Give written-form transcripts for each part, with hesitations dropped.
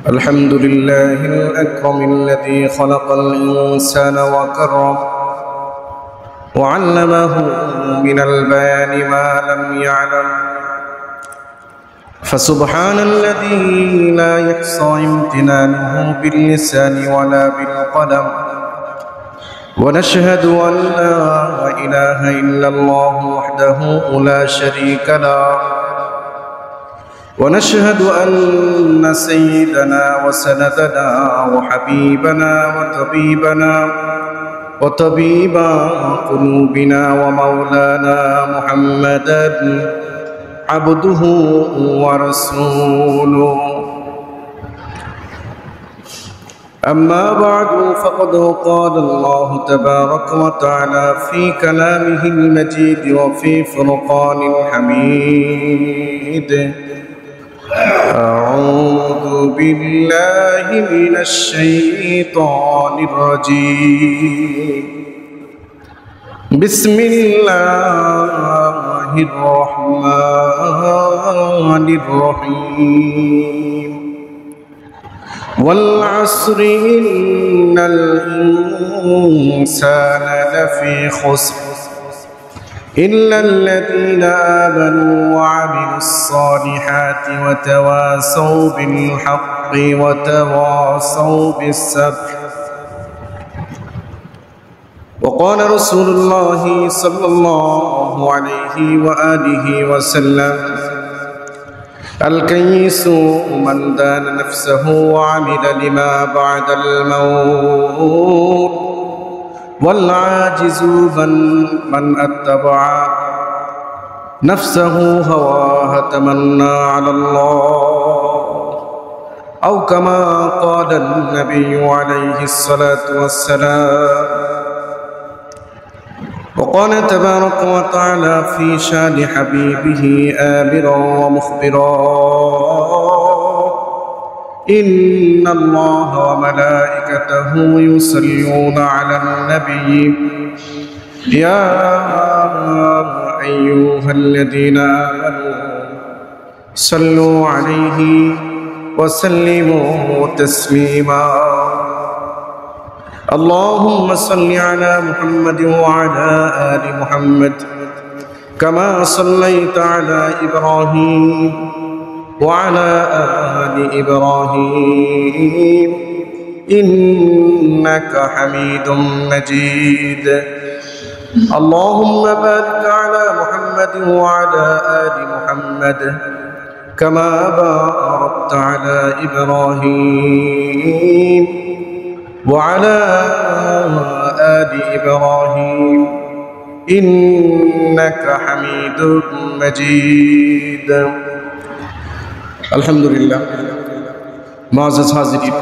الحمد لله الأكرم الذي خلق الإنسان وكرم وعلمه من البيان ما لم يعلم، فسبحان الذي لا يحصى امتنانه باللسان ولا بالقلم، ونشهد أن لا إله إلا الله وحده لا شريك له، ونشهد أن سيدنا وسندنا وحبيبنا وطبيب قلوبنا ومولانا محمدا عبده ورسوله. أما بعد، فقد قال الله تبارك وتعالى في كلامه المجيد وفي فرقان الحميد: أعوذ بالله من الشيطان الرجيم، بسم الله الرحمن الرحيم. والعصر إن الإنسان لفي خسر إلا الذين آمنوا وعملوا الصالحات وتواصوا بالحق وتواصوا بالصبر. وقال رسول الله صلى الله عليه وآله وسلم: الكيس من دان نفسه وعمل لما بعد الموت، والعاجز من اتبع نفسه هواها تمنى على الله، أو كما قال النبي عليه الصلاة والسلام. وقال تبارك وتعالى في شان حبيبه آمرا ومخبرا: إن الله وملائكته يصلون على النبي يا أيها الذين آمنوا صلوا عليه وسلموا تسليما. اللهم صل على محمد وعلى آل محمد كما صليت على إبراهيم وعلى آل إبراهيم إنك حميد مجيد. اللهم بارك على محمد وعلى آل محمد كما باركت على إبراهيم وعلى آل إبراهيم إنك حميد مجيد। আলহামদুলিল্লাহ, মুআজ্জাজ হাজিরিন,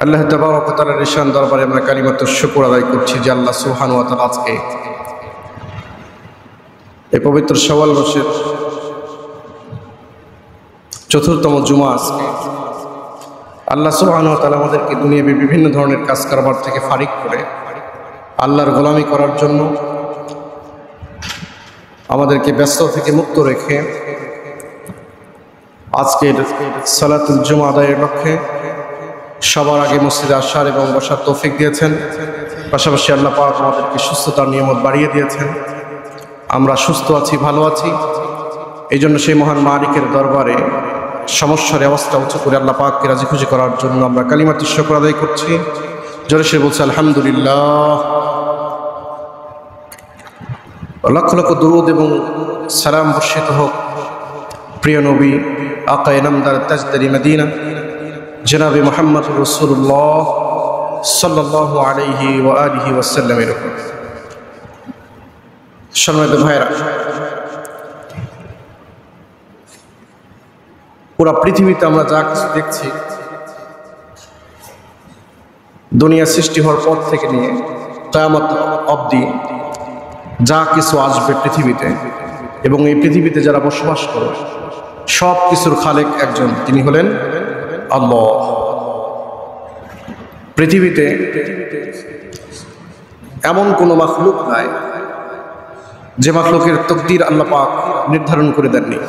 আল্লাহ তাবারক ওয়া তাআলার ঈশান দরবারে আমরা কালিমাতুশ শুকর আদায় করছি যে আল্লাহ সুবহানাহু ওয়া তাআলা আজকে এই পবিত্র শাওয়াল মাসের চতুর্থম জুমা, আজকে আল্লাহ সুবহানাহু ওয়া তাআলা আমাদেরকে দুনিয়াবী বিভিন্ন ধরনের কাজ কারবার থেকে ফারিক করে আল্লাহর গোলামি করার জন্য, আমাদেরকে ব্যস্ত থেকে মুক্ত রেখে আজকের সালাতুল জুমা আদায়ের লক্ষ্যে সবার আগে মসজিদে আসার এবং বসার তৌফিক দিয়েছেন। পাশাপাশি আল্লাহ পাক আমাদেরকে সুস্থতার নিয়ামত বাড়িয়ে দিয়েছেন। আমরা সুস্থ আছি, ভালো আছি, এই জন্য সেই মহান মালিকের দরবারে সমস্যার আওয়াজটা উঁচু করে আল্লাহ পাককে রাজি খুশি করার জন্য আমরা কালিমাতুশ শুকর আদায় করছি। জোরে সে বলছে আলহামদুলিল্লাহ। লক্ষ লক্ষ দুরূদ এবং সালাম বর্ষিত হোক প্রিয় নবী আকা ইনামদার তাজদারি মদিনা জনাবে মুহাম্মদ রাসূলুল্লাহ সাল্লাল্লাহু আলাইহি ওয়া আলিহি ওয়াসাল্লামের উপর। সম্মানিত ভাইরা, পুরা পৃথিবীতে আমরা যা কিছু দেখছি, দুনিয়া সৃষ্টি হওয়ার পর থেকে নিয়ে কিয়ামত অবধি যা কিছু আসবে পৃথিবীতে এবং এই পৃথিবীতে যারা বসবাস করে, সব কিছুর খালেক একজন, তিনি হলেন আল্লাহ। পৃথিবীতে এমন কোনো মাখলুক নাই যে মাখলুকের তকদির আল্লাহ পাক নির্ধারণ করে দেননি।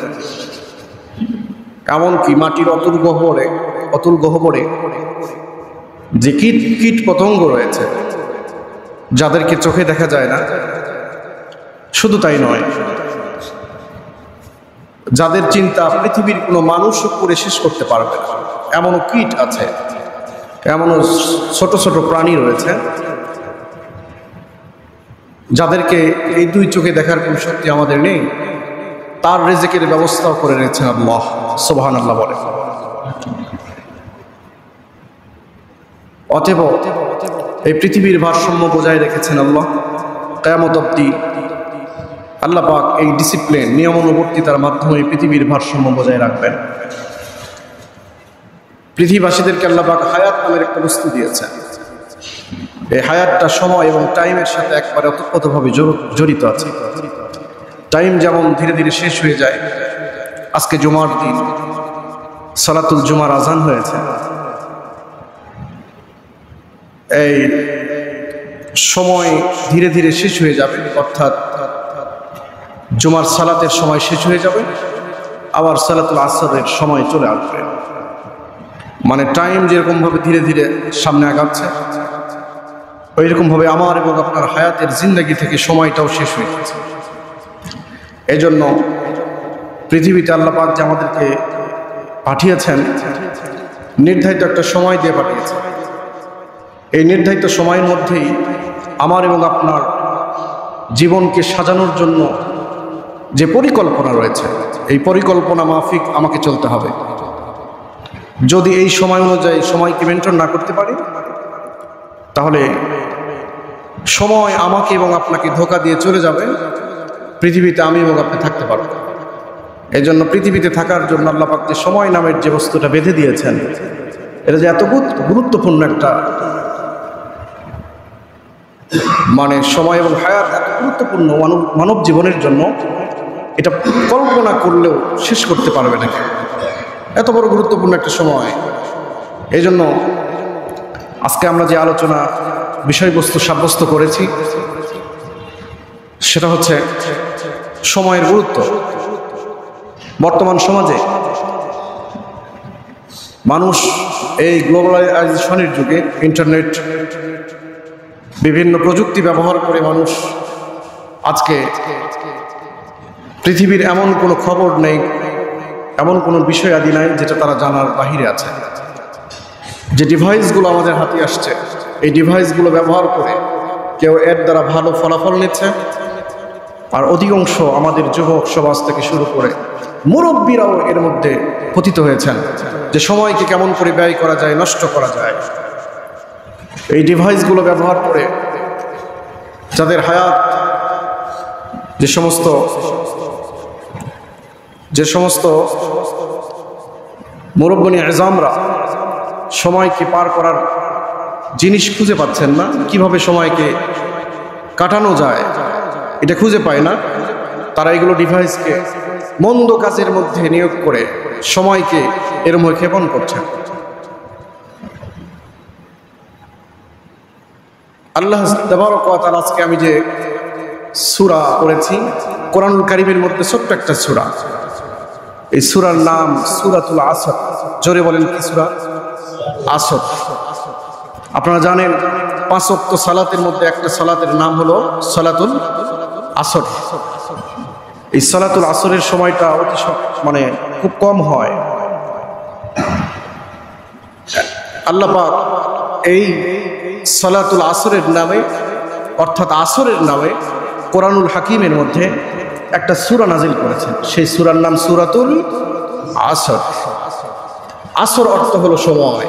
এমনকি মাটির অতল গহ্বরে অতুল গহ্বরে যে কীট কীট পতঙ্গ রয়েছে, যাদেরকে চোখে দেখা যায় না, শুধু তাই নয়, যাদের চিন্তা পৃথিবীর কোনো মানুষও করে শেষ করতে পারবে না, এমনও কীট আছে, এমনও ছোট ছোট প্রাণী রয়েছে যাদেরকে এই দুই চোখে দেখার কোনো শক্তি আমাদের নেই, তার রিজিকের ব্যবস্থাও করে রেখেছেন আল্লাহ সুবহানাল্লাহ বলে। অতএব এই পৃথিবীর ভারসাম্য বজায় রেখেছেন আল্লাহ। কিয়ামত অবধি আল্লাহ পাক এই ডিসিপ্লিন, নিয়মানুবর্তিতার মাধ্যমে পৃথিবীর ভারসাম্য বজায় রাখবেন। পৃথিবীবাসীদেরকে আল্লাহ পাক হায়াত নামের একটা বস্তু দিয়েছেন। এই হায়াতটা সময় এবং টাইমের সাথে একবারে ওতপ্রোতভাবে জড়িত আছে। টাইম যেমন ধীরে ধীরে শেষ হয়ে যায়, আজকে জুমার দিন সালাতুল জুমার আজান হয়েছে, এই সময় ধীরে ধীরে শেষ হয়ে যাবে, অর্থাৎ জুমার সালাতের সময় শেষ হয়ে যাবে, আবার সালাতুল আসরের সময় চলে আসবে। মানে টাইম যেরকমভাবে ধীরে ধীরে সামনে আগাচ্ছে, ওইরকমভাবে আমার এবং আপনার হায়াতের জিন্দেগি থেকে সময়টাও শেষ হয়ে গেছে। এই জন্য পৃথিবীতে আল্লাহ পাক যে আমাদেরকে পাঠিয়েছেন, নির্ধারিত একটা সময় দিয়ে পাঠিয়েছেন। এই নির্ধারিত সময়ের মধ্যেই আমার এবং আপনার জীবনকে সাজানোর জন্য যে পরিকল্পনা রয়েছে, এই পরিকল্পনা মাফিক আমাকে চলতে হবে। যদি এই সময় অনুযায়ী সময়কে মেনটেন না করতে পারি, তাহলে সময় আমাকে এবং আপনাকে ধোঁকা দিয়ে চলে যাবে, পৃথিবীতে আমি এবং আপনি থাকতে পারব। এই জন্য পৃথিবীতে থাকার জন্য আল্লাহ পাক যে সময় নামের যে বস্তুটা বেঁধে দিয়েছেন, এটা যে এত গুরুত্বপূর্ণ একটা, মানে সময় এবং হায়াত এত গুরুত্বপূর্ণ মানব জীবনের জন্য, এটা কল্পনা করলেও শেষ করতে পারবে না, এত বড় গুরুত্বপূর্ণ একটা সময়। এই জন্য আজকে আমরা যে আলোচনা বিষয়বস্তু সাব্যস্ত করেছি, সেটা হচ্ছে সময়ের গুরুত্ব। বর্তমান সমাজে মানুষ এই গ্লোবালাইজেশনের যুগে, ইন্টারনেট, বিভিন্ন প্রযুক্তি ব্যবহার করে মানুষ আজকে পৃথিবীর এমন কোনো খবর নেই, এমন কোনো বিষয় আদি নাই যেটা তারা জানার বাহিরে আছে। যে ডিভাইসগুলো আমাদের হাতে আসছে, এই ডিভাইসগুলো ব্যবহার করে কেউ এর দ্বারা ভালো ফলাফল নিচ্ছে, আর অধিকাংশ আমাদের যুবক সমাজ থেকে শুরু করে মুরব্বীরাও এর মধ্যে পতিত হয়েছেন, যে সময়কে কেমন করে ব্যয় করা যায়, নষ্ট করা যায়। এই ডিভাইসগুলো ব্যবহার করে যাদের হায়াত, যে সমস্ত মুরব্বনী আজমরা সময়কে পার করার জিনিস খুঁজে পাচ্ছেন না, কিভাবে সময়কে কাটানো যায় এটা খুঁজে পায় না, তারা এগুলো ডিভাইসকে মন্দ কাজের মধ্যে নিয়োগ করে সময়কে এরম ক্ষেপণ করছেন। আল্লাহ তাবারক ওয়া তাআলা আজকে আমি যে সূরা পড়েছি, কোরআনুল কারীমের মধ্যে ছোট্ট একটা সূরা, এই সূরার নাম সূরাতুল আসর। জোরে বলেন, কি সূরা? আসর। আপনারা জানেন 5 ওয়াক্ত সালাতের মধ্যে একটা সালাতের নাম হলো সালাতুল আসর। এই সালাতুল আসরের সময়টা অতি মানে খুব কম হয়। আল্লাহ পাক এই সালাতুল আসরের নামে, অর্থাৎ আসরের নামে কোরআনুল হাকিমের মধ্যে একটা সূরা নাজিল করেছেন। সেই সূরার নাম সূরাতুল আসর। আসর অর্থ হলো সময়,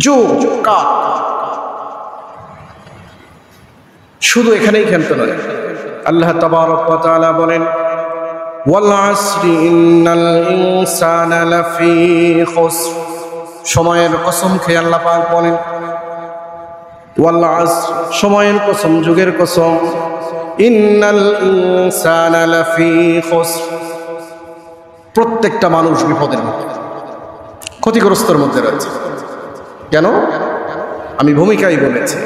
যুগ, কাল। শুধু এখানেই খেলতে নয়, আল্লাহ তাবারক ওয়া তাআলা বলেন, ওয়াল আসরি ইন্নাল ইনসানা লাফি খুসর। সময়ের কসম খেয়ে আল্লাহ পাক বলেন, ওয়াল আসর, সময়ের কসম, যুগের কসম, ইন্নাল ইনসানা লাফি খুসর। প্রত্যেকটা মানুষ বিপদের মধ্যে, ক্ষতিগ্রস্তর মধ্যে রয়েছে। কেন? আমি ভূমিকায় বলেছি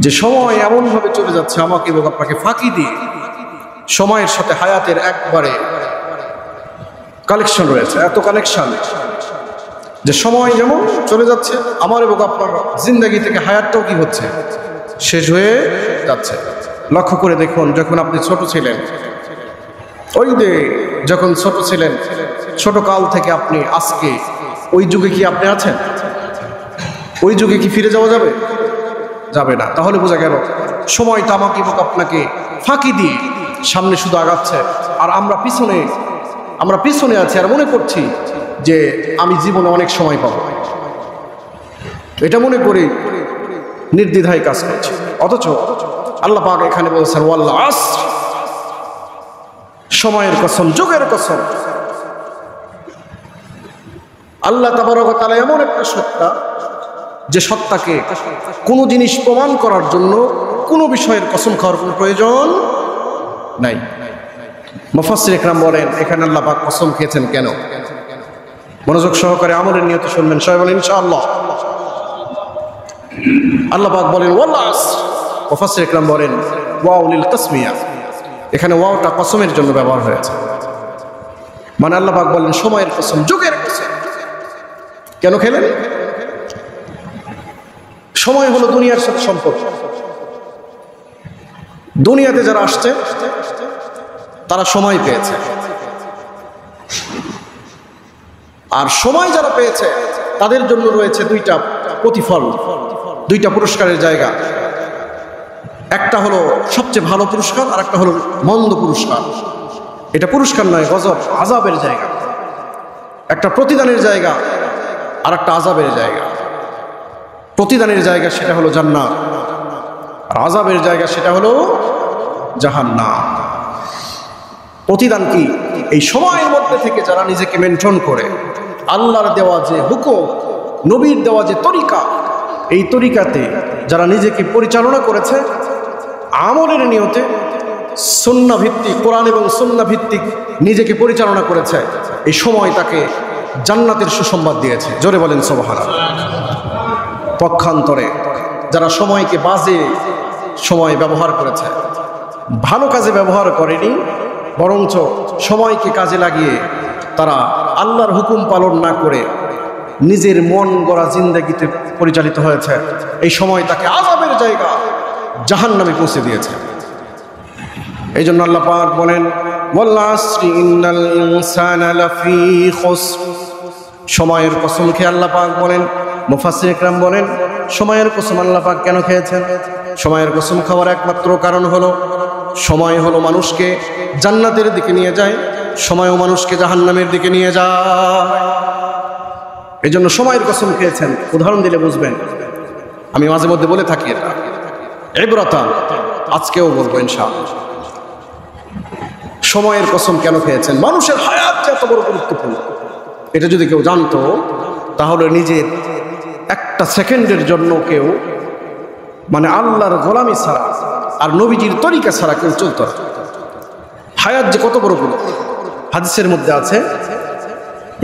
যে সময় এমনভাবে চলে যাচ্ছে আমাকে এবং আপনাকে ফাঁকি দিয়ে, সময়ের সাথে হায়াতের একবারে কালেকশন রয়েছে, এত কালেকশন যে সময় যেমন চলে যাচ্ছে, আমার এবং আপনার জিন্দেগি থেকে হায়াতটাও কি হচ্ছে, শেষ হয়ে যাচ্ছে। লক্ষ্য করে দেখুন, যখন আপনি ছোট ছিলেন, ওই যে যখন ছোট ছিলেন, ছোট কাল থেকে আপনি আজকে ওই যুগে কি আপনি আছেন? ওই যুগে কি ফিরে যাওয়া যাবে? যাবে না। তাহলে বোঝা গেল সময়টা আমাকে এবং আপনাকে ফাঁকি দিয়ে সামনে শুধু আগাচ্ছে, আর আমরা পিছনে আছি আর মনে করছি যে আমি জীবনে অনেক সময় পাবো, এটা মনে করি নির্দ্বিধায় কাজ করছি। অথচ আল্লাহ পাক এখানে বলছেন ওয়াল আসর, সময়ের কসম, যুগের কসম। আল্লাহ তাবারক ওয়া তাআলা এমন একটা সত্তা, যে সত্তাকে কোনো জিনিস প্রমাণ করার জন্য কোনো বিষয়ের কসম খাওয়ার কোনো প্রয়োজন নাই। মুফাসসির ইকরাম বলেন এখানে আল্লাহ পাক কসম খেয়েছেন কেন? মনোযোগ সহকারে আমলের নিয়তে শুনবেন, সবাই বলেন ইনশাআল্লাহ। আল্লাহ পাক বলেন ওয়াল আসর, মুফাসসির ইকরাম বলেন ওয়াও লিল তাসমিয়া, এখানে ওয়াওটা কসমের জন্য ব্যবহার হয়েছে। মানে আল্লাহ পাক বলেন সময়ের কসম, যুগের কসম। কেন খেলেন? সময় হলো দুনিয়ার সাথে সম্পর্ক। দুনিয়াতে যারা আসছে তারা সময় পেয়েছে, আর সময় যারা পেয়েছে তাদের জন্য রয়েছে দুইটা প্রতিফল, দুইটা পুরস্কারের জায়গা। একটা হলো সবচেয়ে ভালো পুরস্কার, আর একটা হলো মন্দ পুরস্কার। এটা পুরস্কার নয়, গজব, আযাবের জায়গা। একটা প্রতিদানের জায়গা আর একটা আযাবের জায়গা। প্রতিদানের জায়গা সেটা হলো জান্নাত, আর আযাবের জায়গা সেটা হলো জাহান্নাম। প্রতিদান কি? এই সময়ের মধ্যে থেকে যারা নিজেকে মেনটেন করে আল্লাহর দেওয়া যে হুকুম, নবীর দেওয়া যে তরিকা, এই তরিকাতে যারা নিজেকে পরিচালনা করেছে আমলের নিয়তে, সুন্নাহ ভিত্তিক, কোরআন এবং সুন্নাহ ভিত্তিক নিজেকে পরিচালনা করেছে, এই সময় তাকে জান্নাতের সুসংবাদ দিয়েছে। জোরে বলেন সুবহানাল্লাহ। পক্ষান্তরে যারা সময়কে বাজে সময় ব্যবহার করেছে, ভালো কাজে ব্যবহার করেনি, বরঞ্চ সময়কে কাজে লাগিয়ে তারা আল্লাহর হুকুম পালন না করে নিজের মন গড়া জিন্দেগিতে পরিচালিত হয়েছে, এই সময় তাকে আযাবের জায়গা জাহান্নামে পৌঁছে দিয়েছে। এই জন্য আল্লাহ পাক বলেন ওয়াল আসরি ইন্নাল ইনসানা লাফি খুসর, সময়ের কসম খেয়ে আল্লাহ পাক বলেন, মুফাসসির ইকরাম বলেন সময়ের কসম আল্লাহ পাক কেন খেয়েছেন? সময়ের কসম খাওয়ার একমাত্র কারণ হলো সময় হলো মানুষকে জান্নাতের দিকে নিয়ে যায়, সময়ও মানুষকে জাহান্নামের দিকে নিয়ে যায়। এই জন্য সময়ের কসম খেয়েছেন। উদাহরণ দিলে বুঝবেন। আমি মাঝে মধ্যে বলে থাকি এটা ইবরাতান, আজকেও বলবো ইনশাআল্লাহ। সময়ের কসম কেন খেয়েছেন? মানুষের হায়াত যে এত বড় গুরুত্বপূর্ণ, এটা যদি কেউ জানতো তাহলে নিজের একটা সেকেন্ডের জন্য কেউ মানে আল্লাহর গোলামি ছাড়া আর নবীজির তরিকা ছাড়া কেউ চলতো না। হায়াত যে কত বড় গুরুত্ব, হাদিসের মধ্যে আছে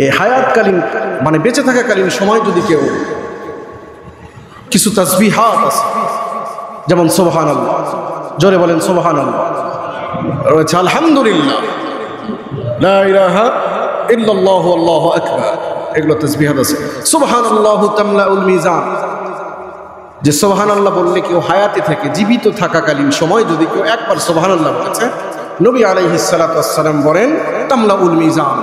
এই হায়াতকালীন মানে বেঁচে থাকাকালীন সময় যদি কেউ কিছু তাসবিহাত আছে, যেমন সুবহানাল্লাহ, জোরে বলেন সুবহানাল্লাহ, রয়েছে আলহামদুলিল্লাহ, লা ইলাহা ইল্লাল্লাহু আল্লাহু আকবার, এগুলো তাসবিহাত আছে। সুবহানাল্লাহু তামলাউল মিজান, যে সুবহানাল্লাহ বললে কেউ হায়াতে থেকে জীবিত থাকাকালীন সময় যদি কেউ একবার সুবহানাল্লাহ বলেছে, নবী আলাইহিস সালাতু ওয়াস সালাম বলেন তামলাউল মিজান,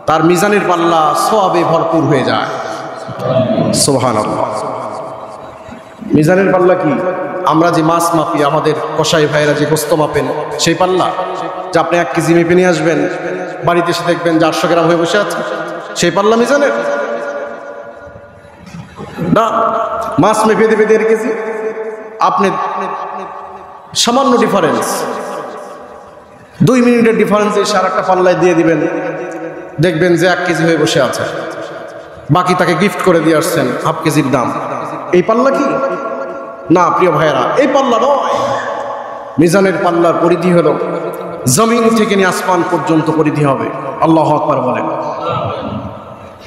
তার মিজানের পাল্লা সওয়াবে ভরপুর হয়ে যায়। সুবহানাল্লাহ। মিজানের পাল্লা কি? আমরা যে মাছ মাপি, আমাদের কসাই ভাইরা যে গোস্ত মাপেন, সেই পাল্লা যে আপনি 1 কেজি মেপে নিয়ে আসবেন, বাড়িতে এসে দেখবেন যে 800 গ্রাম হয়ে বসে আছে, সেই পাল্লা মিজানের না। মাছ মেপে দেবে 1.5 কেজি, আপনি সামান্য ডিফারেন্স, 2 মিনিটের ডিফারেন্স এসে আর একটা পাল্লায় দিয়ে দিবেন, দেখবেন যে 1 কেজি হয়ে বসে আছে, বাকি তাকে গিফট করে দিয়ে আসছেন হাফ কেজির দাম। এই পাল্লা কি? না প্রিয় ভাইয়েরা, এই পাল্লা নয়। মিজানের পাল্লার পরিধি হলো জমিন থেকে নিয়ে আসমান পর্যন্ত পরিধি হবে। আল্লাহু আকবার বলেন।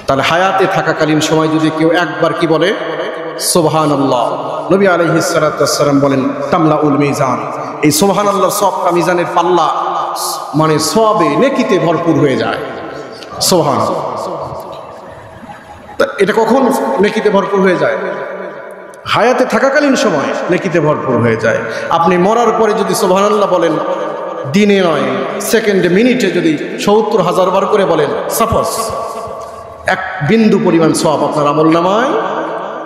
তাহলে হায়াতে থাকাকালীন সময় যদি কেউ একবার কি বলে সুবহানাল্লাহ, নবী আলাইহিস সালাতু ওয়াস সালাম বলেন তামলাউল মিজান, এই সুবহানাল্লাহর সওয়াবটা মিজানের পাল্লা মানে সওয়াবে নেকিতে ভরপুর হয়ে যায়। সুবহানাল্লাহ। এটা কখন নেকিতে ভরপুর হয়ে যায়? হায়াতে থাকাকালীন সময় নেকিতে ভরপুর হয়ে যায়। আপনি মরার পরে যদি সুবহানাল্লাহ বলেন, দিনে নয় সেকেন্ডে মিনিটে যদি ৭০,০০০ বার করে বলেন, সাপোজ এক বিন্দু পরিমাণ সওয়াব আপনার আমলনামায়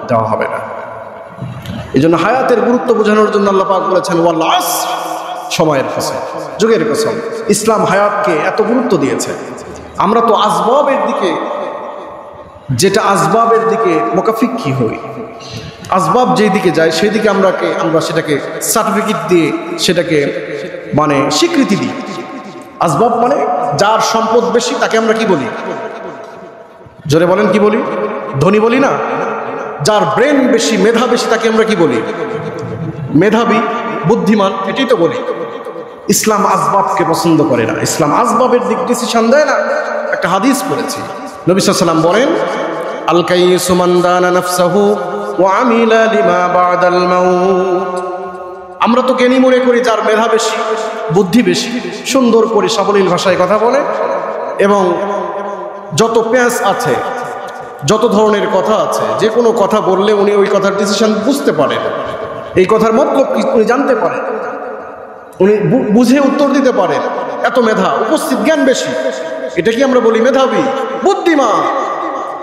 দেওয়া হবে না। এই জন্য হায়াতের গুরুত্ব বোঝানোর জন্য আল্লাহ পাক বলেছেন ওয়াল আসর, সময়ের কসম, যুগের কসম। ইসলাম হায়াতকে এত গুরুত্ব দিয়েছে। আমরা তো আসবাবের দিকে, যেটা আসবাবের দিকে মোকাফিক্কি হই, আসবাব যেই দিকে যায় সেই দিকে আমরা সেটাকে সার্টিফিকেট দিয়ে সেটাকে মানে স্বীকৃতি দিই। আসবাব মানে যার সম্পদ বেশি তাকে আমরা কি বলি? জোরে বলেন, কি বলি? ধনী বলি না। যার ব্রেন বেশি, মেধা বেশি, তাকে আমরা কি বলি? মেধাবী, বুদ্ধিমান, এটাই তো বলি। ইসলাম আসবাবকে পছন্দ করে না। ইসলাম আসবাবের দিক ডিসিশন দেয় না। একটা হাদিস পড়েছি, নবী সাল্লাল্লাহু আলাইহি ওয়াসাল্লাম বলেন, আল কাইয়িসু মান দানা নাফসাহু ওয়া আমিলা লিমা বা'দাল মাউত। আমরা তো জ্ঞানী মনে করি যার মেধা বেশি, বুদ্ধি বেশি, সুন্দর করে সাবলীল ভাষায় কথা বলে, এবং যত প্যাঁচ আছে, যত ধরনের কথা আছে, যে কোনো কথা বললে উনি ওই কথার ডিসিশন বুঝতে পারেন, এই কথার মতলব কি উনি জানতে পারেন, উনি বুঝে উত্তর দিতে পারেন। এত মেধা, উপস্থিত জ্ঞান বেশি, এটা কি আমরা বলি মেধাবী, বুদ্ধিমান?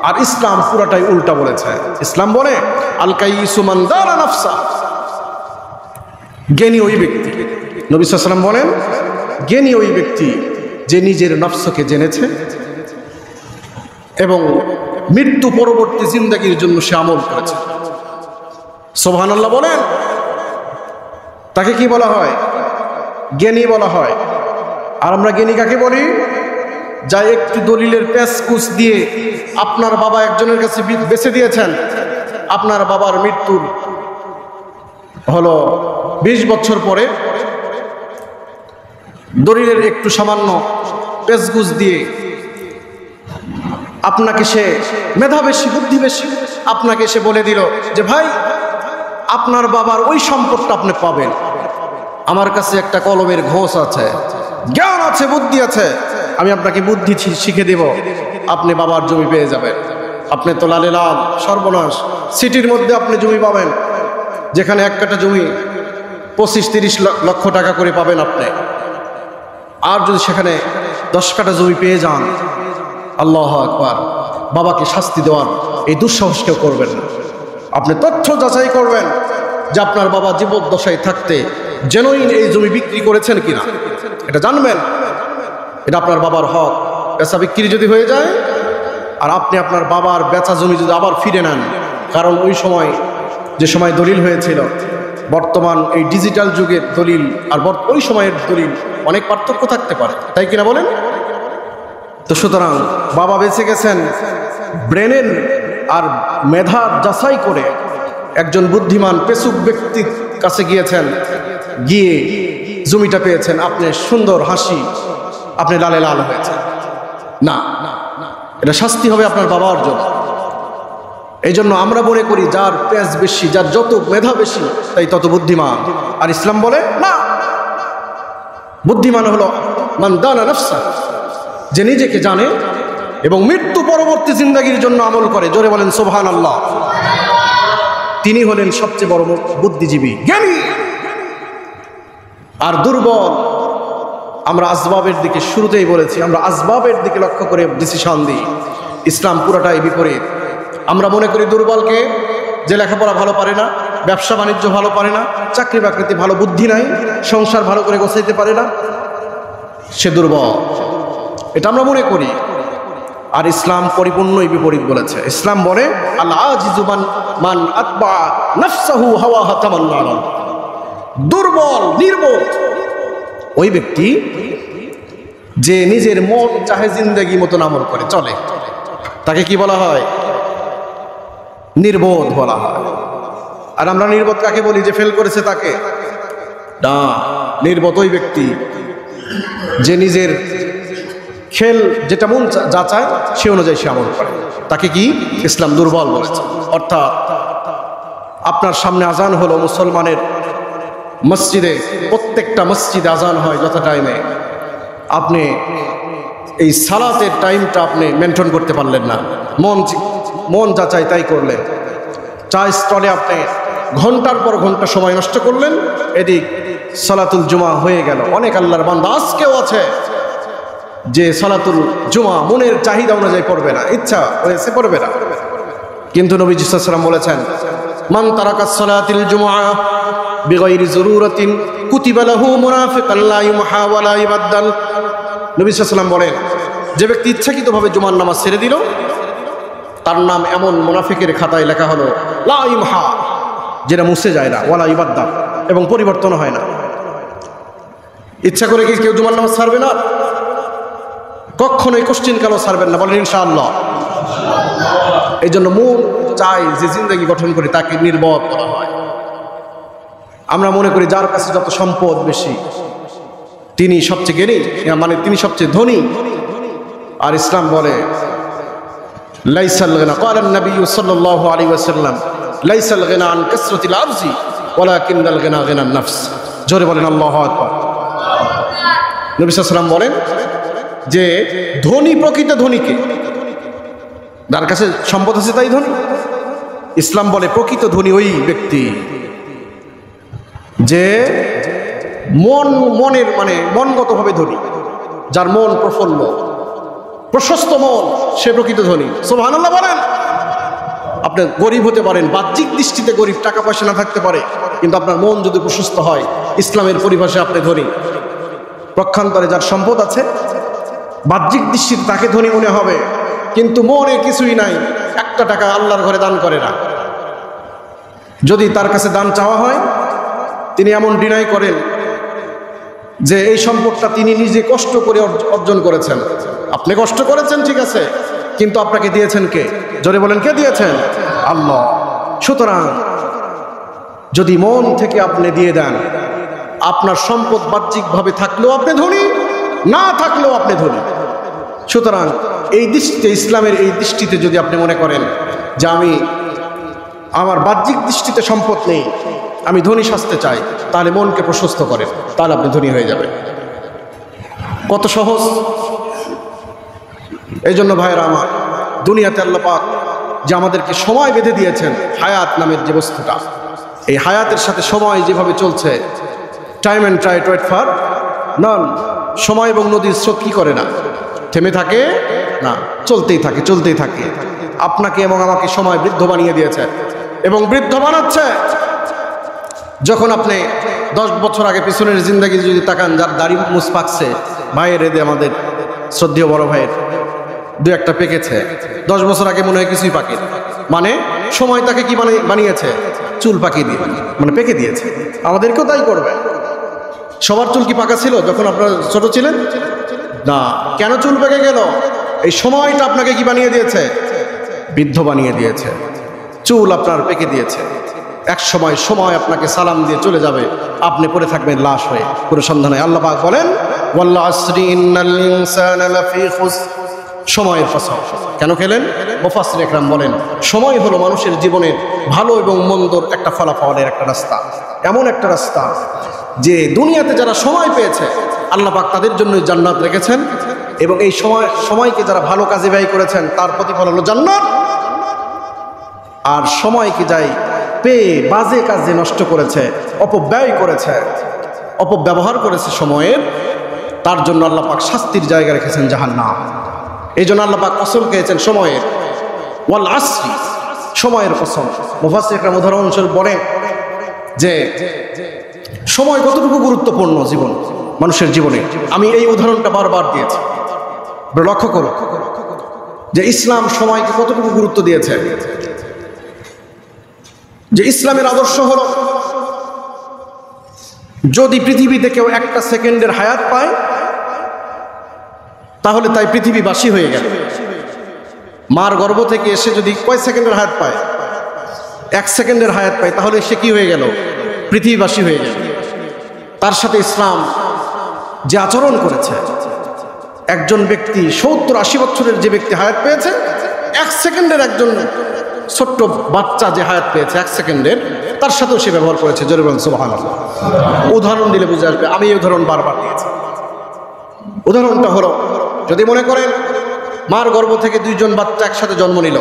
আর ইসলাম পুরাটাই উল্টা বলেছে। ইসলাম বলে আল কাইয়িসু মান দানা নাফসা, জ্ঞানী ওই ব্যক্তি। নবী সাল্লাল্লাহু আলাইহি ওয়াসাল্লাম বলেন, জ্ঞানী ওই ব্যক্তি যে নিজের নফসকে জেনেছে এবং মৃত্যু পরবর্তী জিন্দেগির জন্য সে আমল করেছে। সুবহানাল্লাহ বলেন। তাকে কি বলা হয়? জ্ঞানী বলা হয়। আর আমরা জ্ঞানী কাকে বলি? যা একটি দলিলের পেশকুচ দিয়ে আপনার বাবা একজনের কাছে বেচে দিয়েছেন, আপনার বাবার মৃত্যুর হলো 20 বছর পরে দলিলের একটু সামান্য পেশগুজ দিয়ে আপনাকে সে মেধা বেশি, বুদ্ধি বেশি, আপনাকে সে বলে দিল যে ভাই আপনার বাবার ওই সম্পদটা আপনি পাবেন, আমার কাছে একটা কলমের ঘোষ আছে, জ্ঞান আছে, বুদ্ধি আছে, আমি আপনাকে বুদ্ধি শিখে দেব, আপনি বাবার জমি পেয়ে যাবেন। আপনি তো লালে লাল, সর্বনাশ। সিটির মধ্যে আপনি জমি পাবেন যেখানে এক কাঠা জমি 25-30 লক্ষ টাকা করে পাবেন আপনি। আর যদি সেখানে 10 কাঠা জমি পেয়ে যান, আল্লাহু আকবার, বাবাকে শাস্তি দেওয়ার এই দুঃসাহস কেউ করবেন না। আপনি তথ্য যাচাই করবেন যে আপনার বাবা জীবদ্দশায় থাকতে জেনুইন এই জমি বিক্রি করেছেন কিনা, এটা জানবেন। এটা আপনার বাবার হক। বেচা বিক্রি যদি হয়ে যায় আর আপনি আপনার বাবার বেচা জমি যদি আবার ফিরে নেন, কারণ ওই সময় যে সময় দলিল হয়েছিল, বর্তমান এই ডিজিটাল যুগের দলিল আর ওই সময়ের দলিল অনেক পার্থক্য থাকতে পারে, তাই কিনা বলেন? তো সুতরাং বাবা বেঁচে গেছেন, ব্রেনের আর মেধা যাচাই করে একজন বুদ্ধিমান পেশুক ব্যক্তির কাছে গিয়েছেন, গিয়ে জমিটা পেয়েছেন, আপনি সুন্দর হাসি, আপনি লালে লাল হয়েছেন না, এটা শাস্তি হবে আপনার বাবার জন্য। এই জন্য আমরা মনে করি যার পেঁচ বেশি, যার যত মেধা বেশি, তাই তত বুদ্ধিমান। আর ইসলাম বলে না, বুদ্ধিমান হলো মান দানা নাফসা, যে নিজেকে জানে এবং মৃত্যু পরবর্তী জিন্দেগির জন্য আমল করে। জোরে বলেন সুবহানাল্লাহ। তিনি হলেন সবচেয়ে বড় বুদ্ধিজীবী, জ্ঞানী। আর দুর্বল, আমরা আসবাবের দিকে শুরুতেই বলেছি, আমরা আসবাবের দিকে লক্ষ্য করে ডিসিশন দিই। ইসলাম পুরাটাই বিপরীত। আমরা মনে করি দুর্বলকে, যে লেখাপড়া ভালো পারে না, ব্যবসা বাণিজ্য ভালো পারে না, চাকরি বাকরিতে ভালো বুদ্ধি নাই, সংসার ভালো করে গোছাইতে পারে না, সে দুর্বল, এটা আমরা মনে করি। আর ইসলাম পরিপূর্ণই বিপরীত বলেছে। ইসলাম বলে আল আজিজু মান আতবা নাফসাহু হাওয়াহা তামান্না, দুর্বল, নির্বোধ ওই ব্যক্তি যে নিজের মন চাহে জিন্দেগি মতন আমল করে চলে, তাকে কি বলা হয়? নির্বোধ বলা হয়। আর আমরা নির্বোধ কাকে বলি? যে ফেল করেছে তাকে না। নির্বোধ ওই ব্যক্তি যে নিজের খেল যেটা মন যা চায় সে অনুযায়ী সে আমল করে, তাকে কি ইসলাম দুর্বল বলেছে। অর্থাৎ আপনার সামনে আজান হলো, মুসলমানের মসজিদে, প্রত্যেকটা মসজিদে আজান হয় যত টাইমে, আপনি এই সালাতের টাইমটা আপনি মেনটেন করতে পারলেন না, মন যা চাই তাই করলেন, চা স্টলে আপনি ঘন্টার পর ঘন্টা সময় নষ্ট করলেন, এদিক সালাতুল জুমা হয়ে গেল। অনেক আল্লাহর বান্দা আজকেও আছে যে সালাতুল জুমা মনের চাহিদা অনুযায়ী পড়বে না, ইচ্ছা হয়েছে পড়বে না, কিন্তু নবীজি সাল্লাল্লাহু আলাইহি ওয়াসাল্লাম বলেছেন মান তারাকা সালাতিল জুমআ বিগাইরি যুরুরাতিন কুতিবা লাহু মুনাফিকান লা ইউমহা ওয়া লা ইবাদদাল। নবী সাল্লাল্লাহু আলাইহি ওয়াসাল্লাম বলেন, যে ব্যক্তি ইচ্ছাকৃতভাবে জুমার নামাজ ছেড়ে দিল তার নাম এমন মুনাফিকের খাতায় লেখা হলো লা ইউমহা, যেটা মুছে যায় না, ওয়া লা ইবাদদাল, এবং পরিবর্তন হয় না। ইচ্ছা করে কি কেউ জুমার নামাজ ছাড়বে না? কখনোই কোশ্চিন কালও ছাড়বেন না, বলেন ইনশাআল্লাহ। এই জন্য মন চাই যে জিন্দগি গঠন করে তাকে নির্বোধ করা হয়। আমরা মনে করি যার কাছে যত সম্পদ বেশি তিনি সবচেয়ে জ্ঞানী, মানে তিনি সবচেয়ে ধনী। আর ইসলাম বলে লাইসাল গিনা, ক্বালা নবী সাল্লাল্লাহু আলাইহি ওয়াসাল্লাম লাইসাল গিনা আন কাসরাতিল আরজি ওয়ালাকিনাল গিনা গিনান নাফস। জোরে বলেন আল্লাহু আকবার। নবী সাল্লাল্লাহু আলাইহি ওয়াসাল্লাম বলেন যে ধনী প্রকৃত ধনীকে, যার কাছে সম্পদ আছে তাই ধনী। ইসলাম বলে প্রকৃত ধনী ওই ব্যক্তি যে মনের মানে মনগতভাবে ধনী, যার মন প্রফুল্ল, প্রশস্ত মন, সে প্রকৃত ধনী। সুবহানাল্লাহ বলেন। আপনি গরিব হতে পারেন, বাহ্যিক দৃষ্টিতে গরিব, টাকা পয়সা না থাকতে পারে, কিন্তু আপনার মন যদি প্রশস্ত হয়, ইসলামের পরিভাষায় আপনি ধনী। পক্ষান্তরে যার সম্পদ আছে বাহ্যিক দৃষ্টিতে তাকে ধনী মনে হবে, কিন্তু মনে কিছুই নাই, একটা টাকা আল্লাহর ঘরে দান করে না। যদি তার কাছে দান চাওয়া হয়, তিনি এমন ডিনাই করেন যে এই সম্পদটা তিনি নিজে কষ্ট করে অর্জন করেছেন। আপনি কষ্ট করেছেন ঠিক আছে, কিন্তু আপনাকে দিয়েছেন কে? জোরে বলেন, কে দিয়েছেন? আল্লাহ। সুতরাং যদি মন থেকে আপনি দিয়ে দেন, আপনার সম্পদ বাহ্যিকভাবে থাকলেও আপনি ধনী, না থাকলেও আপনি ধনী। সুতরাং এই দৃষ্টিতে, ইসলামের এই দৃষ্টিতে যদি আপনি মনে করেন যে আমার বাহ্যিক দৃষ্টিতে সম্পদ নেই, আমি ধনী সাজতে চাই, তাহলে মনকে প্রশস্ত করেন, তাহলে আপনি ধনী হয়ে যাবেন। কত সহজ! এই জন্য ভাইয়েরা আমার, দুনিয়াতে আল্লাহ পাক যে আমাদেরকে সময় বেঁধে দিয়েছেন, হায়াত নামের যে বস্তুটা, এই হায়াতের সাথে সময় যেভাবে চলছে, time and try to wait for none. সময় এবং নদীর স্রোত কি করে না, থেমে থাকে না, চলতেই থাকে, চলতেই থাকে। আপনাকে এবং আমাকে সময় বৃদ্ধ বানিয়ে দিয়েছে এবং বৃদ্ধ বানাচ্ছে। যখন আপনি 10 বছর আগে পিছনের জিন্দাগি যদি তাকান, যার দাড়ি মুছ পাকছে, ভাইয়ের এদে আমাদের শ্রদ্ধেয় বড় ভাইয়ের 2-1টা পেকেছে, 10 বছর আগে মনে হয় কিছুই পাকে, মানে সময় তাকে কি বানিয়েছে? চুল পাকিয়ে দিয়ে, মানে পেকে দিয়েছে। আমাদেরকেও তাই করবে। সবার চুল কি পাকা ছিল যখন আপনারা ছোট ছিলেন? না। কেন চুল পেকে গেল? এই সময়টা আপনাকে কি বানিয়ে দিয়েছে? বৃদ্ধ বানিয়ে দিয়েছে। চুল আপনার পেকে দিয়েছে। এক সময় সময় আপনাকে সালাম দিয়ে চলে যাবে, আপনি পড়ে থাকবেন লাশ হয়ে, কোনো সন্ধান নাই। আল্লাহ পাক বলেন ওয়াল আসরি ইন্নাল ইনসানা লাফি খুসর। সময়ের কসম কেন খেলেন? মুফাসসির ইকরাম বলেন সময় হলো মানুষের জীবনের ভালো এবং মন্দর একটা ফলাফলের একটা রাস্তা, এমন একটা রাস্তা যে দুনিয়াতে যারা সময় পেয়েছে আল্লাহ পাক তাদের জন্য জান্নাত রেখেছেন, এবং এই সময়কে যারা ভালো কাজে ব্যয় করেছেন তার প্রতিফল হলো জান্নাত। আর সময়কে যাই পেয়ে বাজে কাজে নষ্ট করেছে, অপব্যয় করেছে, অপব্যবহার করেছে সময়ের, তার জন্য আল্লাহ পাক শাস্তির জায়গা রেখেছেন জাহান্নাম। এই জন্য আল্লাহ পাক কসম খেয়েছেন সময়ের, ওয়াল আসরি, সময়ের কসম। মুফাসসির ইকরাম উদাহরণস্বরূপ বলেন যে সময় কতটুকু গুরুত্বপূর্ণ জীবন, মানুষের জীবনে। আমি এই উদাহরণটা বারবার দিয়েছি, লক্ষ্য করো যে ইসলাম সময়কে কতটুকু গুরুত্ব দিয়েছে। যে ইসলামের আদর্শ হলো যদি পৃথিবীতে কেউ 1টা সেকেন্ডের হায়াত পায় তাহলে তাই পৃথিবীবাসী হয়ে গেল। মার গর্ভ থেকে এসে যদি কয় সেকেন্ডের হায়াত পায়, 1 সেকেন্ডের হায়াত পায়, তাহলে সে কি হয়ে গেল? পৃথিবীবাসী হয়ে গেল। তার সাথে ইসলাম যে আচরণ করেছে, একজন ব্যক্তি 70-80 বছরের যে ব্যক্তি হায়াত পেয়েছে, 1 সেকেন্ডের একজন ছোট্ট বাচ্চা যে হায়াত পেয়েছে 1 সেকেন্ডের, তার সাথেও সে ব্যবহার করেছে। জোরে বলেন সুবহানাল্লাহ। উদাহরণ দিলে বুঝে আসবে, আমি এই উদাহরণ বারবার দিয়েছি। উদাহরণটা হলো যদি মনে করেন মার গর্ভ থেকে দুইজন বাচ্চা একসাথে জন্ম নিল,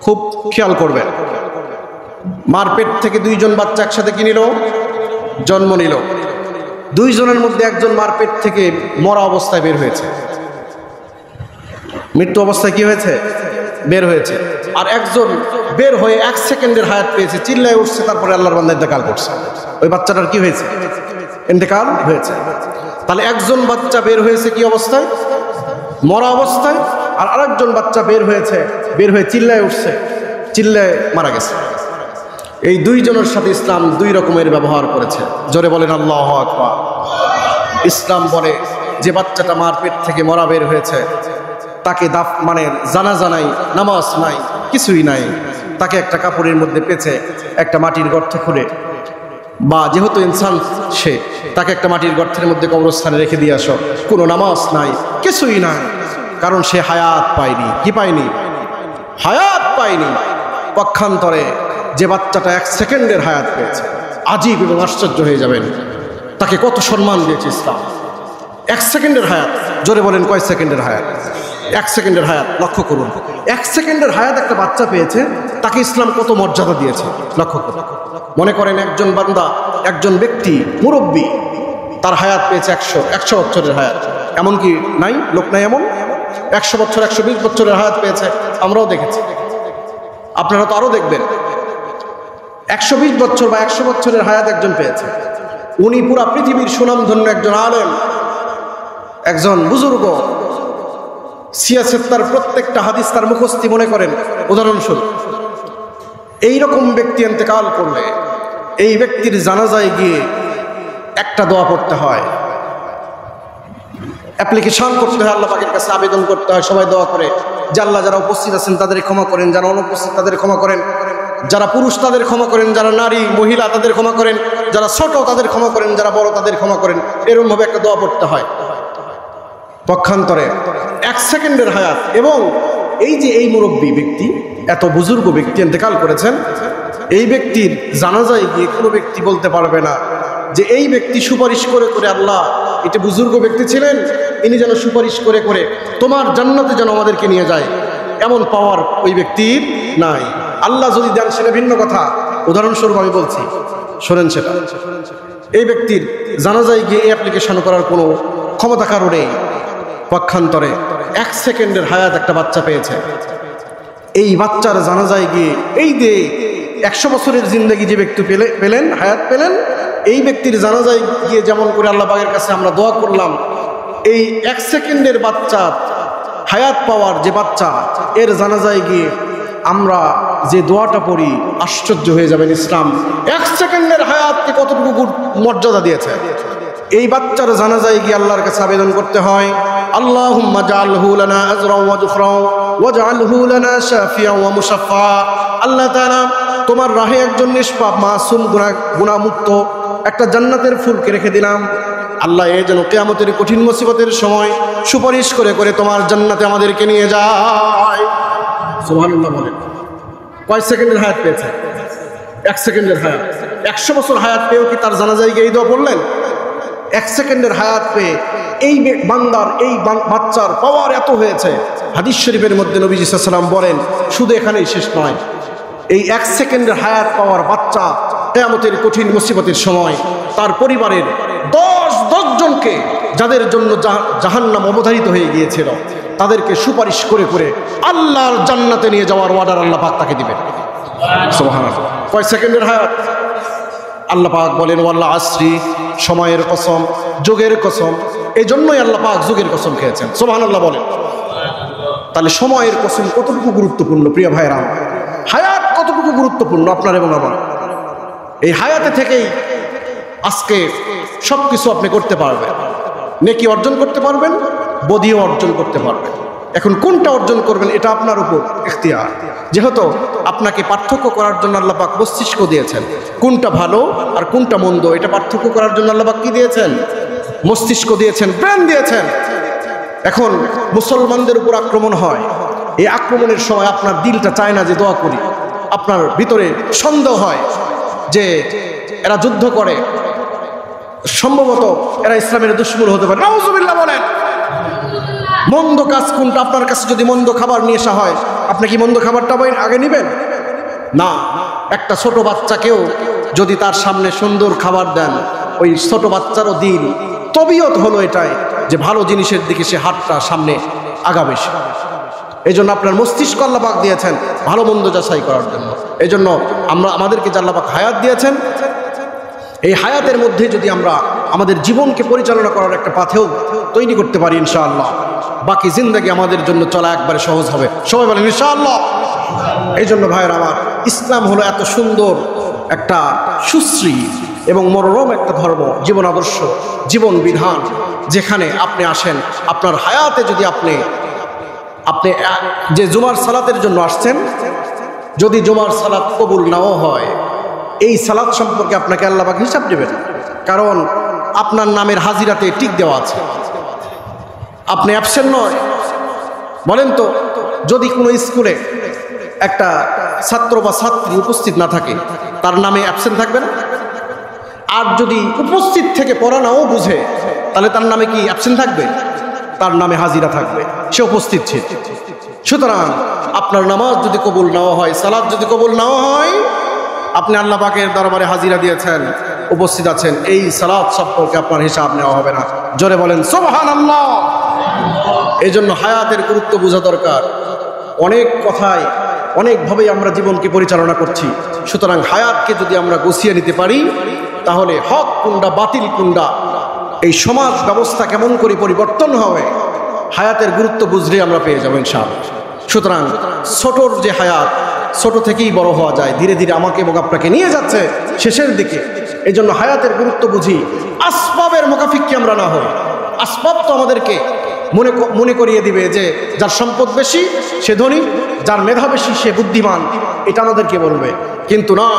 খুব খেয়াল করবেন, মার পেট থেকে দুইজন বাচ্চা একসাথে কি নিল? জন্ম নিল। দুইজনের মধ্যে একজন মার পেট থেকে মরা অবস্থায় বের হয়েছে, মৃত্যু অবস্থায় কি হয়েছে? বের হয়েছে। আর একজন বের হয়ে 1 সেকেন্ডের হায়াত পেয়েছে, চিল্লায় উঠছে, তারপরে আল্লাহর বান্দা ইন্তেকাল করছে। ওই বাচ্চাটার কি হয়েছে? ইন্তেকাল হয়েছে। তাহলে একজন বাচ্চা বের হয়েছে কি অবস্থায়? মরা অবস্থায়। আর আরেকজন বাচ্চা বের হয়েছে, বের হয়ে চিল্লায় উঠছে, চিল্লায় মারা গেছে। এই দুইজনের সাথে ইসলাম দুই রকমের ব্যবহার করেছে। জোরে বলেন আল্লাহু আকবার। ইসলাম বলে যে বাচ্চাটা মার পেট থেকে মরা বের হয়েছে তাকে মানে জানাজা নাই, নামাজ নাই, কিছুই নাই, তাকে একটা কাপড়ের মধ্যে পেঁচে একটা মাটির গর্ত খুঁড়ে, বা যেহেতু ইনসান সে, তাকে একটা মাটির গর্তের মধ্যে কবরস্থানে রেখে দিয়ে আসো। কোনো নামাজ নাই, কিছুই নাই, কারণ সে হায়াত পায়নি। কি পায়নি? হায়াত পায়নি। পক্ষান্তরে যে বাচ্চাটা 1 সেকেন্ডের হায়াত পেয়েছে, আজীব এবং আশ্চর্য হয়ে যাবেন তাকে কত সম্মান দিয়েছে ইসলাম। 1 সেকেন্ডের হায়াত। জোরে বলেন কয় সেকেন্ডের হায়াত? 1 সেকেন্ডের হায়াত। লক্ষ্য করুন, 1 সেকেন্ডের হায়াত একটা বাচ্চা পেয়েছে, তাকে ইসলাম কত মর্যাদা দিয়েছে। লক্ষ্য করুন। মনে করেন একজন বান্দা, একজন ব্যক্তি মুরব্বী, তার হায়াত পেয়েছে 100 বছরের হায়াত। এমন কি নাই? লোক নাই এমন? 100 বছর, 120 বছরের হায়াত পেয়েছে, আমরাও দেখেছি, আপনারা তো আরো দেখবেন। 120 বছর বা 100 বছরের হায়াত একজন পেয়েছে। উনি পুরা পৃথিবীর সুনামধন্য একজন আলেম, একজন বুজুর্গ, সিয়াসেত্তার প্রত্যেকটা হাদিস তার মুখস্থি। মনে করেন উদাহরণস্বরূপ, এইরকম ব্যক্তি ইন্তেকাল করলে এই ব্যক্তির জানাজায় গিয়ে একটা দোয়া পড়তে হয়, অ্যাপ্লিকেশন করতে হয়, আল্লাহ পাকের কাছে আবেদন করতে হয়। সবাই দোয়া করে যে আল্লাহ যারা উপস্থিত আছেন তাদের ক্ষমা করেন, যারা অনুপস্থিত তাদের ক্ষমা করেন, যারা পুরুষ তাদের ক্ষমা করেন, যারা নারী মহিলা তাদের ক্ষমা করেন, যারা ছোট তাদের ক্ষমা করেন, যারা বড় তাদের ক্ষমা করেন। এরকম ভাবে একটা দোয়া পড়তে হয়। পক্ষান্তরে 1 সেকেন্ডের হায়াত। এবং এই যে এই মুরব্বী ব্যক্তি, এত বুজুর্গ ব্যক্তি ইন্তেকাল করেছেন, এই ব্যক্তির জানাজায় গিয়ে কোনো ব্যক্তি বলতে পারবে না যে এই ব্যক্তি সুপারিশ করে করে, আল্লাহ এটা বুজুর্গ ব্যক্তি ছিলেন, ইনি যেন সুপারিশ করে করে তোমার জান্নাতে যেন আমাদেরকে নিয়ে যায়। এমন পাওয়ার ওই ব্যক্তির নাই। আল্লাহ যদি দেন সেটা ভিন্ন কথা। উদাহরণস্বরূপ আমি বলছি, শোনেন সেটা। এই ব্যক্তির জানাজায় গিয়ে এই অ্যাপ্লিকেশন করার কোনো ক্ষমতা কারো নেই। পক্ষান্তরে 1 সেকেন্ডের হায়াত একটা বাচ্চা পেয়েছে, এই বাচ্চার জানাজায় গিয়ে এই যে 100 বছরের জিন্দগি যে ব্যক্তি পেলেন, হায়াত পেলেন, এই ব্যক্তির জানাজায় গিয়ে যেমন করে আল্লাহ পাকের কাছে আমরা দোয়া করলাম, এই 1 সেকেন্ডের বাচ্চা হায়াত পাওয়ার যে বাচ্চা, এর জানাজায় গিয়ে আমরা যে দোয়াটা পড়ি, আশ্চর্য হয়ে যাবেন ইসলাম 1 সেকেন্ডের হায়াতকে কতটুকু মর্যাদা দিয়েছে। এই বাচ্চার জানাজায় গিয়ে আল্লাহর কাছে আবেদন করতে হয়, আল্লাহুম্মা জাআলহু লানা আজরাও ওয়া যুখরাও ওয়াজআলহু লানা শাফিয়াও ওয়া মুশাফফা। আল্লাহ তাআলা তোমার রাহে একজন নিষ্পাপ মাসুম গুনাহমুক্ত একটা জান্নাতের ফুলকে রেখে দিলাম। আল্লাহ এ যেন কিয়ামতের কঠিন মুসিবতের সময় সুপারিশ করে করে তোমার জান্নাতে আমাদেরকে নিয়ে যায়। সুবহানাল্লাহ বলেন। কয় সেকেন্ডের হায়াত পেয়েছে? 1 সেকেন্ডের হায়াত। 100 বছর হায়াত পেয়েও কি তার জানাজায় গিয়ে এই দোয়া পড়লেন? 1 সেকেন্ডের হায়াত পেয়ে এই বান্দার, এই বাচ্চার পাওয়ার এত হয়েছে। হাদিস শরীফের মধ্যে নবীজি সাল্লাল্লাহু আলাইহি ওয়াসাল্লাম বলেন, শুধু এখানেই শেষ নয়, এই 1 সেকেন্ডের হায়াত পাওয়ার বাচ্চা কিয়ামতের কঠিন মুসিবতের সময় তার পরিবারের 10 জনকে, যাদের জন্য জাহান্নাম অবধারিত হয়ে গিয়েছিল, তাদেরকে সুপারিশ করে করে আল্লাহর জান্নাতে নিয়ে যাওয়ার অর্ডার আল্লাহ পাক তাকে দিবেন। সুবহানাল্লাহ। কয় সেকেন্ডের হায়াত? আল্লাহ পাক বলেন, ওয়াল্লাহ আসরি, সময়ের কসম, যুগের কসম। এই জন্যই আল্লাহ পাক যুগের কসম খেয়েছেন। সুবহানাল্লাহ বলেন। তাহলে সময়ের কসম কতটুকু গুরুত্বপূর্ণ প্রিয় ভাইরা, হায়াত কতটুকু গুরুত্বপূর্ণ আপনার এবং আমার। এই হায়াতে থেকেই আজকে সবকিছু আপনি করতে পারবেন, নেকি অর্জন করতে পারবেন, বদিও অর্জন করতে পারবেন। এখন কোনটা অর্জন করবেন এটা আপনার উপর ইখতিয়ার। যেহেতু আপনাকে পার্থক্য করার জন্য আল্লাহ পাক মস্তিষ্ক দিয়েছেন, কোনটা ভালো আর কোনটা মন্দ এটা পার্থক্য করার জন্য আল্লাহ পাক কি দিয়েছেন? মস্তিষ্ক দিয়েছেন, ব্রেন দিয়েছেন। এখন মুসলমানদের উপর আক্রমণ হয়, এই আক্রমণের সময় আপনার দিলটা চায় না যে দোয়া করি, আপনার ভিতরে সন্দেহ হয় যে এরা যুদ্ধ করে, সম্ভবত এরা ইসলামের দুশমন হতে পারে। নাউজুবিল্লাহ বলেন। মন্দ কাজ কোনটা? আপনার কাছে যদি মন্দ খাবার নিয়ে আসা হয়, আপনি কি মন্দ খাবারটা আগে নেবেন? না। একটা ছোট বাচ্চাকেও যদি তার সামনে সুন্দর খাবার দেন, ওই ছোট বাচ্চারও দিন তবিয়ত হলো এটাই যে ভালো জিনিসের দিকে সে হাতটা সামনে আগাবে। এই জন্য আপনার মস্তিষ্ক আল্লাহ পাক দিয়েছেন ভালো মন্দ যাচাই করার জন্য। এই জন্য আমাদেরকে যে আল্লাহ পাক হায়াত দিয়েছেন, এই হায়াতের মধ্যে যদি আমরা আমাদের জীবনকে পরিচালনা করার একটা পাথেও তৈরি করতে পারি ইনশাআল্লাহ, বাকি জিন্দেগি আমাদের জন্য চলা একবারে সহজ হবে। সবাই বলেন ইনশাআল্লাহ। এই জন্য ভাইয়ের আমার, ইসলাম হলো এত সুন্দর একটা সুশ্রী এবং মনোরম একটা ধর্ম, জীবন আদর্শ, জীবন বিধান, যেখানে আপনি আসেন আপনার হায়াতে যদি আপনি যে জুমার সালাতের জন্য আসছেন, যদি জুমার সালাত কবুল নাও হয়, এই সালাত সম্পর্কে আপনাকে আল্লাহ পাক হিসাব দেবেন। কারণ আপনার নামের হাজিরাতে টিক দেওয়া আছে, আপনি অ্যাবসেন্ট নয়। বলেন তো, যদি কোনো স্কুলে একটা ছাত্র বা ছাত্রী উপস্থিত না থাকে, তার নামে অ্যাবসেন্ট থাকবে না? আর যদি উপস্থিত থেকে পড়া নাও বুঝে, তাহলে তার নামে কি অ্যাবসেন্ট থাকবে? তার নামে হাজিরা থাকবে, সে উপস্থিত ছিল। সুতরাং আপনার নামাজ যদি কবুল নাও হয়, সালাত যদি কবুল নাও হয়, আপনি আল্লাহ পাকের দরবারে হাজিরা দিয়েছেন, উপস্থিত আছেন, এই সালাত সম্পর্কে আপনার হিসাব নেওয়া হবে না। জোরে বলেন সুবহানাল্লাহ। এই জন্য হায়াতের গুরুত্ব বোঝা দরকার। অনেক কথায় অনেকভাবেই আমরা জীবনকে পরিচালনা করছি। সুতরাং হায়াতকে যদি আমরা গুছিয়ে নিতে পারি, তাহলে হক কোনটা বাতিল কোনটা, এই সমাজ ব্যবস্থা কেমন করে পরিবর্তন হবে, হায়াতের গুরুত্ব বুঝলে আমরা পেয়ে যাবো ইনশাআল্লাহ। সুতরাং ছোটর যে হায়াত, ছোট থেকেই বড় হওয়া যায়, ধীরে ধীরে আমাকে এবং আপনাকে নিয়ে যাচ্ছে শেষের দিকে। এই জন্য হায়াতের গুরুত্ব বুঝি, আসবাবের মোকাফিক্কি আমরা না হই। আসবাব তো আমাদেরকে মনে করিয়ে দিবে যে যার সম্পদ বেশি সে ধনী, যার মেধা বেশি সে বুদ্ধিমান, এটা আমাদেরকে বলবে। কিন্তু না,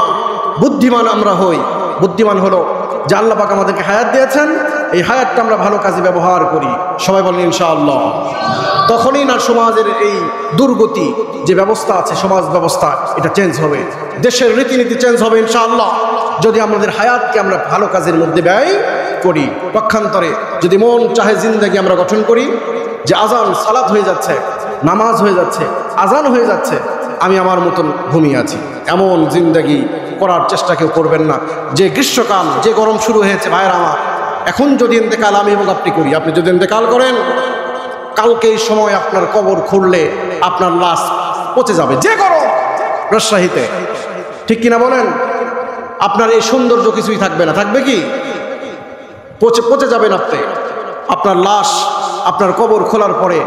বুদ্ধিমান আমরা হই। বুদ্ধিমান হলো যে আল্লাহ পাক আমাদেরকে হায়াত দিয়েছেন, এই হায়াতটা আমরা ভালো কাজে ব্যবহার করি। সবাই বলেন ইনশাআল্লাহ। তখনই না সমাজের এই দুর্গতি যে ব্যবস্থা আছে, সমাজ ব্যবস্থা, এটা চেঞ্জ হবে, দেশের রীতিনীতি চেঞ্জ হবে ইনশাআল্লাহ, যদি আমাদের হায়াতকে আমরা ভালো কাজের মধ্যে ব্যয় করি। পক্ষান্তরে যদি মন চাহে জিন্দেগি আমরা গঠন করি, যে আজান সালাত হয়ে যাচ্ছে, নামাজ হয়ে যাচ্ছে, আজান হয়ে যাচ্ছে, আমি আমার মতন ঘুমিয়ে আছি, এমন জিন্দেগি করার চেষ্টা কেউ করবেন না। যে গ্রীষ্মকাল, যে গরম শুরু হয়েছে ভাইয়ের আমার, এখন যদি ইন্তেকাল আমি এবং আপনি করি, আপনি যদি ইন্তেকাল করেন, কালকে এই সময় আপনার কবর খুঁড়লে আপনার লাশ পচে যাবে। যে গরম রাজশাহীতে, ঠিক কিনা বলেন? আপনার এই সৌন্দর্য কিছুই থাকবে না। থাকবে কি? পচে যাবেন আপনি। আপনার লাশ, আপনার কবর খোলার পরে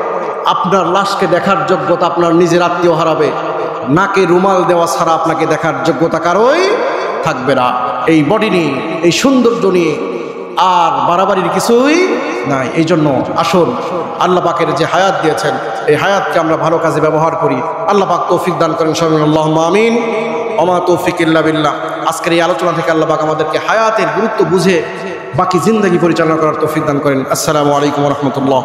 আপনার লাশকে দেখার যোগ্যতা আপনার নিজের আত্মীয় হারাবে। নাকে রুমাল দেওয়া ছাড়া আপনাকে দেখার যোগ্যতা কারোই থাকবে না। এই বডি নিয়ে, এই সৌন্দর্য নিয়ে আর বাড়াবাড়ির কিছুই নাই। এই জন্য আসুন, আল্লাহ পাকের যে হায়াত দিয়েছেন, এই হায়াতকে আমরা ভালো কাজে ব্যবহার করি। আল্লাহ পাক তৌফিক দান করেন। আল্লাহুম্মা আমিন। ওমা তৌফিক ইল্লা বিল্লাহ। আজকের এই আলোচনা থেকে আল্লাহ পাক আমাদেরকে হায়াতের গুরুত্ব বুঝে বাকি জিন্দেগি পরিচালনা করার তৌফিক দান করেন। আসসালামু আলাইকুম ওয়া রাহমাতুল্লাহ।